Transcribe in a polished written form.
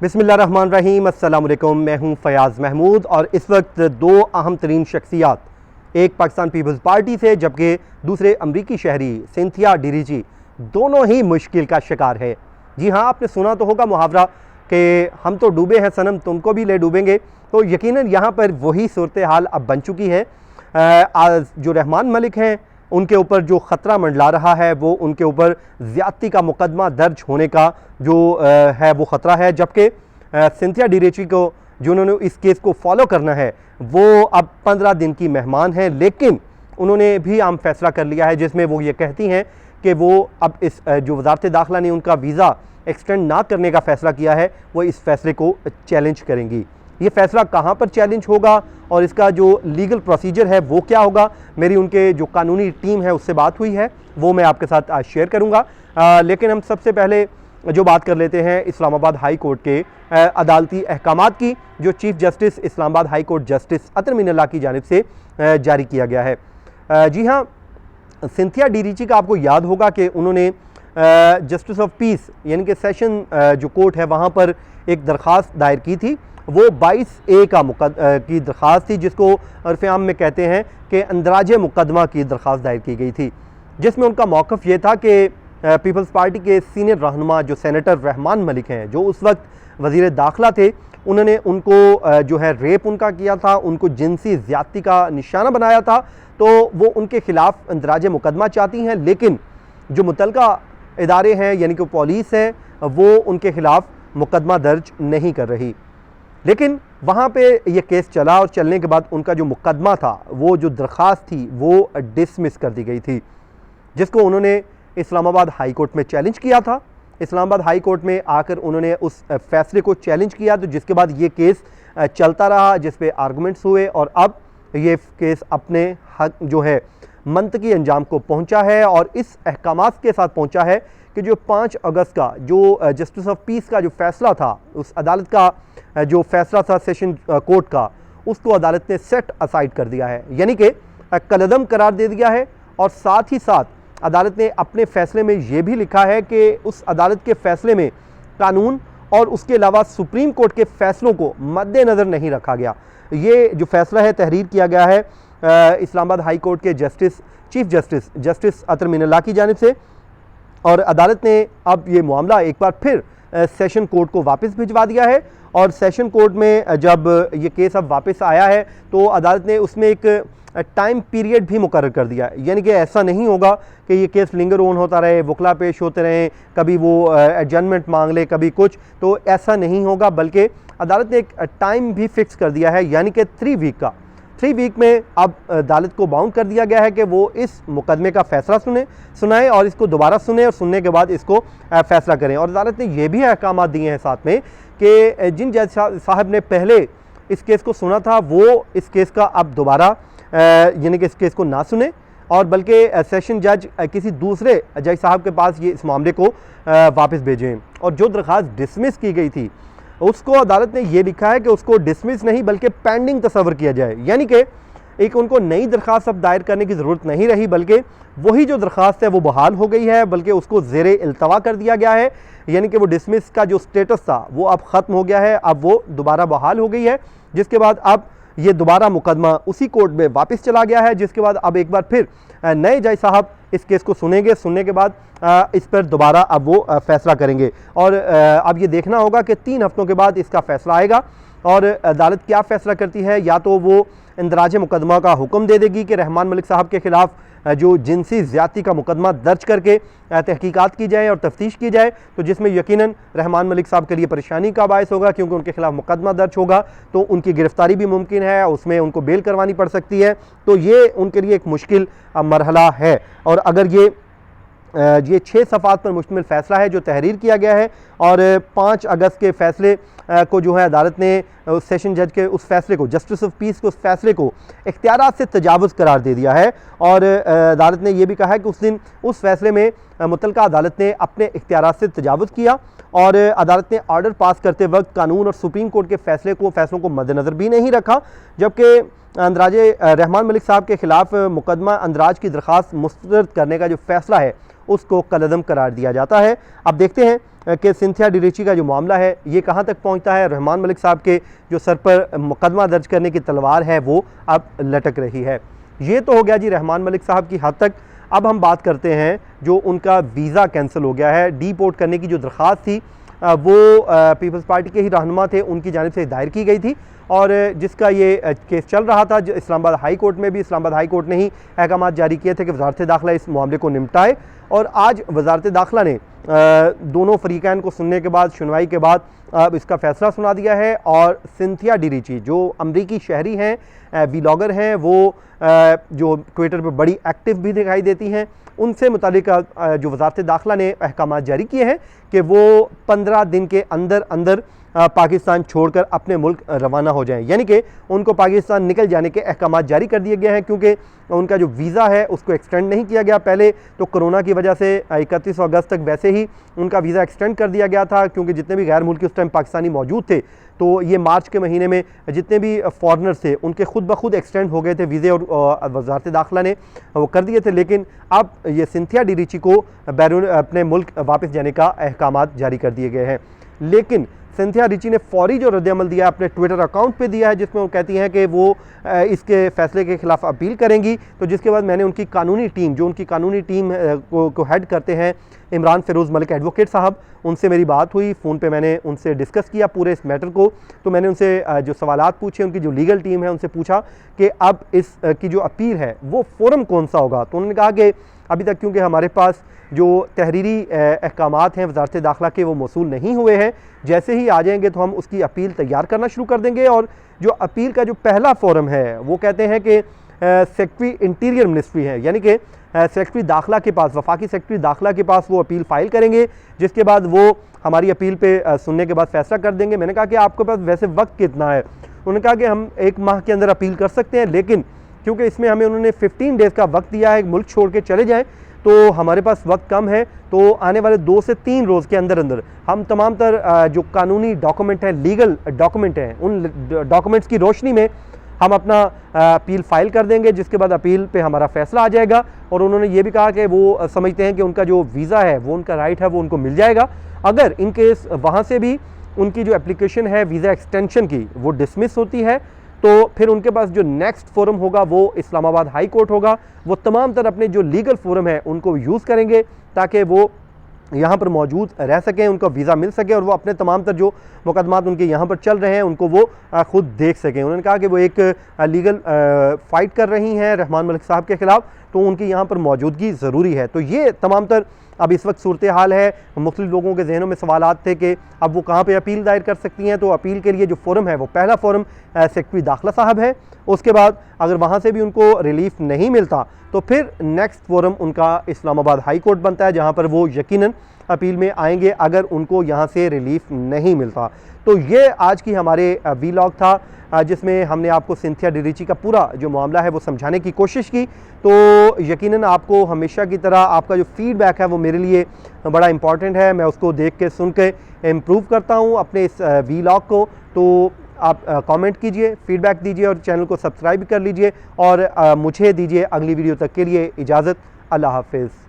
बिस्मिल्लाहिर्रहमानिर्रहीम, अस्सलाम वालेकुम। मैं हूं फ़याज़ महमूद और इस वक्त दो अहम तरीन शख्सियात, एक पाकिस्तान पीपल्स पार्टी से जबकि दूसरे अमरीकी शहरी सिंथिया डिरीची, दोनों ही मुश्किल का शिकार है। जी हाँ, आपने सुना तो होगा मुहावरा कि हम तो डूबे हैं सनम, तुमको भी ले डूबेंगे। तो यकीनन यहाँ पर वही सूरत हाल अब बन चुकी है। जो रहमान मलिक हैं उनके ऊपर जो ख़तरा मंडला रहा है वो उनके ऊपर ज़्यादती का मुकदमा दर्ज होने का जो है वो ख़तरा है, जबकि सिंथिया डिरीची को जिन्होंने इस केस को फॉलो करना है वो अब 15 दिन की मेहमान हैं, लेकिन उन्होंने भी आम फैसला कर लिया है जिसमें वो ये कहती हैं कि वो अब इस जो वज़ारत दाखिला ने उनका वीज़ा एक्सटेंड ना करने का फ़ैसला किया है वो इस फैसले को चैलेंज करेंगी। ये फ़ैसला कहाँ पर चैलेंज होगा और इसका जो लीगल प्रोसीजर है वो क्या होगा, मेरी उनके जो कानूनी टीम है उससे बात हुई है, वो मैं आपके साथ आज शेयर करूँगा। लेकिन हम सबसे पहले जो बात कर लेते हैं इस्लामाबाद हाई कोर्ट के अदालती अहकामात की, जो chief justice Islamabad high court justice Athar Minallah की जानिब से जारी किया गया है। जी हाँ, सिंथिया डिरीची का आपको याद होगा कि उन्होंने जस्टिस ऑफ पीस यानी कि सेशन जो कोर्ट है वहाँ पर एक दरख्वास्त दायर की थी। वो 22A की दरख्वास्त थी जिसको अर्फ़-ए-आम में कहते हैं कि अंदराज मुकदमा की दरख्वास्त दायर की गई थी, जिसमें उनका मौक़िफ़ ये था कि पीपल्स पार्टी के सीनियर रहनुमा जो सेनेटर रहमान मलिक हैं, जो उस वक्त वज़ीर दाखिला थे, उन्होंने उनको जो है रेप उनका किया था, उनको जिनसी ज़्यादती का निशाना बनाया था, तो वो उनके ख़िलाफ़ अंदराज मुकदमा चाहती हैं। लेकिन जो मुतलका इदारे हैं यानी कि पुलिस है वो उनके ख़िलाफ़ मुकदमा दर्ज नहीं कर रही। लेकिन वहाँ पे ये केस चला और चलने के बाद उनका जो मुकदमा था, वो जो दरख्वास्त थी वो डिसमिस कर दी गई थी, जिसको उन्होंने इस्लामाबाद हाई कोर्ट में चैलेंज किया था। इस्लामाबाद हाई कोर्ट में आकर उन्होंने उस फैसले को चैलेंज किया, तो जिसके बाद ये केस चलता रहा, जिस पे आर्गूमेंट्स हुए और अब ये केस अपने हक जो है मंतकी अंजाम को पहुँचा है और इस अहकामात के साथ पहुँचा है कि जो 5 अगस्त का जो जस्टिस ऑफ पीस का जो फ़ैसला था, उस अदालत का जो फ़ैसला था सेशन कोर्ट का, उसको अदालत ने सेट असाइड कर दिया है, यानी कि कलअदम करार दे दिया है। और साथ ही साथ अदालत ने अपने फ़ैसले में ये भी लिखा है कि उस अदालत के फ़ैसले में कानून और उसके अलावा सुप्रीम कोर्ट के फ़ैसलों को मद्देनज़र नहीं रखा गया। ये जो फ़ैसला है तहरीर किया गया है इस्लामाबाद हाई कोर्ट के चीफ़ जस्टिस अतर मीनल्लाह की जानिब से, और अदालत ने अब ये मामला एक बार फिर सेशन कोर्ट को वापस भिजवा दिया है। और सेशन कोर्ट में जब ये केस अब वापस आया है तो अदालत ने उसमें एक टाइम पीरियड भी मुकर्रर कर दिया है, यानी कि ऐसा नहीं होगा कि ये केस लिंगर ऑन होता रहे, वकला पेश होते रहें, कभी वो एडजमेंट मांग ले कभी कुछ, तो ऐसा नहीं होगा, बल्कि अदालत ने एक टाइम भी फिक्स कर दिया है, यानी कि 3 वीक का। 3 वीक में अब अदालत को बाउंड कर दिया गया है कि वो इस मुकदमे का फ़ैसला सुनाए और इसको दोबारा सुने और सुनने के बाद इसको फ़ैसला करें। और अदालत ने ये भी अहकाम दिए हैं साथ में कि जिन जज साहब ने पहले इस केस को सुना था वो इस केस का अब दोबारा यानी कि इस केस को ना सुने और बल्कि सेशन जज किसी दूसरे जज साहब के पास ये इस मामले को वापस भेजें। और जो दरख्वास्त डिसमिस की गई थी उसको अदालत ने ये लिखा है कि उसको डिसमिस नहीं बल्कि पेंडिंग तस्वर किया जाए, यानी कि एक उनको नई दरख्वास्त अब दायर करने की ज़रूरत नहीं रही, बल्कि वही जो दरख्वास्त है वो बहाल हो गई है, बल्कि उसको ज़ेरे इल्तवा कर दिया गया है, यानी कि वो डिसमिस का जो स्टेटस था वो अब ख़त्म हो गया है, अब वो दोबारा बहाल हो गई है, जिसके बाद अब ये दोबारा मुकदमा उसी कोर्ट में वापस चला गया है, जिसके बाद अब एक बार फिर नए जज साहब इस केस को सुनेंगे, सुनने के बाद इस पर दोबारा अब वो फ़ैसला करेंगे। और अब ये देखना होगा कि 3 हफ्तों के बाद इसका फ़ैसला आएगा और अदालत क्या फ़ैसला करती है। या तो वो इंदराज मुकदमा का हुक्म दे देगी कि रहमान मलिक साहब के ख़िलाफ़ जो जिनसी ज़्यादती का मुकदमा दर्ज करके तहकीकात की जाए और तफ्तीश की जाए, तो जिसमें यकीनन रहमान मलिक साहब के लिए परेशानी का बायस होगा, क्योंकि उनके खिलाफ मुकदमा दर्ज होगा तो उनकी गिरफ्तारी भी मुमकिन है, उसमें उनको बेल करवानी पड़ सकती है, तो ये उनके लिए एक मुश्किल मरहला है। और अगर ये 6 सफ़ात पर मुश्तमिल फ़ैसला है जो तहरीर किया गया है और 5 अगस्त के फ़ैसले को जो है अदालत ने उस सेशन जज के उस फैसले को, जस्टिस ऑफ पीस के उस फैसले को इख्तियारात से तजावुज़ करार दे दिया है। और अदालत ने यह भी कहा है कि उस दिन उस फैसले में मुतलका अदालत ने अपने इख्तियारात से तजावुज़ किया और अदालत ने ऑर्डर पास करते वक्त कानून और सुप्रीम कोर्ट के फैसलों को मद्देनज़र भी नहीं रखा, जबकि अंदराज रहमान मलिक साहब के ख़िलाफ़ मुकदमा अंदराज की दरख्वास्त मुस्तरद करने का जो फ़ैसला है उसको कलअदम करार दिया जाता है। अब देखते हैं कि सिंथिया डिरीची का जो मामला है ये कहाँ तक पहुँचता है। रहमान मलिक साहब के जो सर पर मुकदमा दर्ज करने की तलवार है वो अब लटक रही है। ये तो हो गया जी रहमान मलिक साहब की हद तक। अब हम बात करते हैं जो उनका वीज़ा कैंसिल हो गया है, डीपोर्ट करने की जो दरख्वास्त थी वो पीपल्स पार्टी के ही रहनुमा थे, उनकी जानिब से दायर की गई थी और जिसका ये केस चल रहा था। जो इस्लामाबाद हाई कोर्ट में भी इस्लामाबाद हाई कोर्ट ने ही अहकाम जारी किए थे कि वजारत दाखिला इस मामले को निपटाए और आज वजारत दाखिला ने दोनों फरीकैन को सुनने के बाद, सुनवाई के बाद अब इसका फ़ैसला सुना दिया है और सिंथिया डिरीची जो अमरीकी शहरी हैं, व्लॉगर हैं, वो जो ट्विटर पर बड़ी एक्टिव भी दिखाई देती हैं, उनसे मुतालिक जो वजारत दाखिला ने अहकाम जारी किए हैं कि वो 15 दिन के अंदर अंदर पाकिस्तान छोड़कर अपने मुल्क रवाना हो जाएं, यानी कि उनको पाकिस्तान निकल जाने के अहकाम जारी कर दिए गए हैं क्योंकि उनका जो वीज़ा है उसको एक्सटेंड नहीं किया गया। पहले तो कोरोना की वजह से 31 अगस्त तक वैसे ही उनका वीज़ा एक्सटेंड कर दिया गया था क्योंकि जितने भी गैर मुल्की उस टाइम पाकिस्तानी मौजूद थे तो ये मार्च के महीने में जितने भी फॉरनर्स थे उनके खुद ब खुद एक्सटेंड हो गए थे वीज़े और वजारत दाखिला ने वो कर दिए थे। लेकिन अब ये सिंथिया डिरीची को बैरून अपने मुल्क वापस जाने का अहकाम जारी कर दिए गए हैं। लेकिन सिंथिया डिरीची ने फौरी जो रद्द-ए-अमल दिया अपने ट्विटर अकाउंट पे दिया है जिसमें वो कहती हैं कि वो इसके फ़ैसले के ख़िलाफ़ अपील करेंगी। तो जिसके बाद मैंने उनकी कानूनी टीम, जो उनकी कानूनी टीम को हेड करते हैं इमरान फ़िरोज़ मलिक एडवोकेट साहब, उनसे मेरी बात हुई, फ़ोन पे मैंने उनसे डिस्कस किया पूरे इस मैटर को। तो मैंने उनसे जो सवालात पूछे, उनकी जो लीगल टीम है उनसे पूछा कि अब इस की जो अपील है वो फ़ोरम कौन सा होगा। तो उन्होंने कहा कि अभी तक क्योंकि हमारे पास जो तहरीरी अहकामात हैं वजारत दाखिला के वो मौसूल नहीं हुए हैं, जैसे ही आ जाएंगे तो हम उसकी अपील तैयार करना शुरू कर देंगे। और जो अपील का जो पहला फोरम है वो कहते हैं कि सेक्रेटरी इंटीरियर मिनिस्ट्री है, यानी कि सेक्रेटरी दाखिला के पास, वफाकी सेक्रेटरी दाखिला के पास वो अपील फ़ाइल करेंगे, जिसके बाद वो हमारी अपील पे सुनने के बाद फ़ैसला कर देंगे। मैंने कहा कि आपके पास वैसे वक्त कितना है? उन्होंने कहा कि हम 1 माह के अंदर अपील कर सकते हैं, लेकिन क्योंकि इसमें हमें उन्होंने 15 डेज़ का वक्त दिया है, मुल्क छोड़ के चले जाएँ, तो हमारे पास वक्त कम है। तो आने वाले 2 से 3 रोज़ के अंदर अंदर हम तमाम तर जो कानूनी डॉक्यूमेंट हैं, लीगल डॉक्यूमेंट हैं, उन डॉक्यूमेंट्स की रोशनी में हम अपना अपील फ़ाइल कर देंगे, जिसके बाद अपील पे हमारा फ़ैसला आ जाएगा। और उन्होंने ये भी कहा कि वो समझते हैं कि उनका जो वीज़ा है वो उनका राइट है, वो उनको मिल जाएगा। अगर इन केस वहाँ से भी उनकी जो एप्लीकेशन है वीज़ा एक्सटेंशन की वो डिसमिस होती है तो फिर उनके पास जो नेक्स्ट फोरम होगा वो इस्लामाबाद हाई कोर्ट होगा। वो तमाम तर अपने जो लीगल फोरम है उनको यूज़ करेंगे ताकि वो यहाँ पर मौजूद रह सकें, उनको वीज़ा मिल सके और वो अपने तमाम तर जो मुकदमात उनके यहाँ पर चल रहे हैं उनको वो ख़ुद देख सकें। उन्होंने कहा कि वो एक लीगल फ़ाइट कर रही हैं रहमान मलिक साहब के ख़िलाफ़, तो उनकी यहाँ पर मौजूदगी ज़रूरी है। तो ये तमाम तर अब इस वक्त सूरत हाल है। मुख्तलिफ लोगों के जहनों में सवालात थे कि अब वो कहाँ पे अपील दायर कर सकती हैं। तो अपील के लिए जो फोरम है वो पहला फोरम सेक्रेटरी दाखिला साहब है। उसके बाद अगर वहाँ से भी उनको रिलीफ नहीं मिलता तो फिर नेक्स्ट फोरम उनका इस्लामाबाद हाई कोर्ट बनता है, जहाँ पर वो यकीनन अपील में आएंगे अगर उनको यहाँ से रिलीफ नहीं मिलता। तो ये आज की हमारे वीलॉग था जिसमें हमने आपको सिंथिया डिरीची का पूरा जो मामला है वो समझाने की कोशिश की। तो यकीनन आपको हमेशा की तरह आपका जो फीडबैक है वो मेरे लिए बड़ा इंपॉर्टेंट है। मैं उसको देख के सुन के इम्प्रूव करता हूँ अपने इस वीलॉग को। तो आप कमेंट कीजिए, फीडबैक दीजिए और चैनल को सब्सक्राइब कर लीजिए और मुझे दीजिए अगली वीडियो तक के लिए इजाज़त। अल्लाह हाफ़िज़।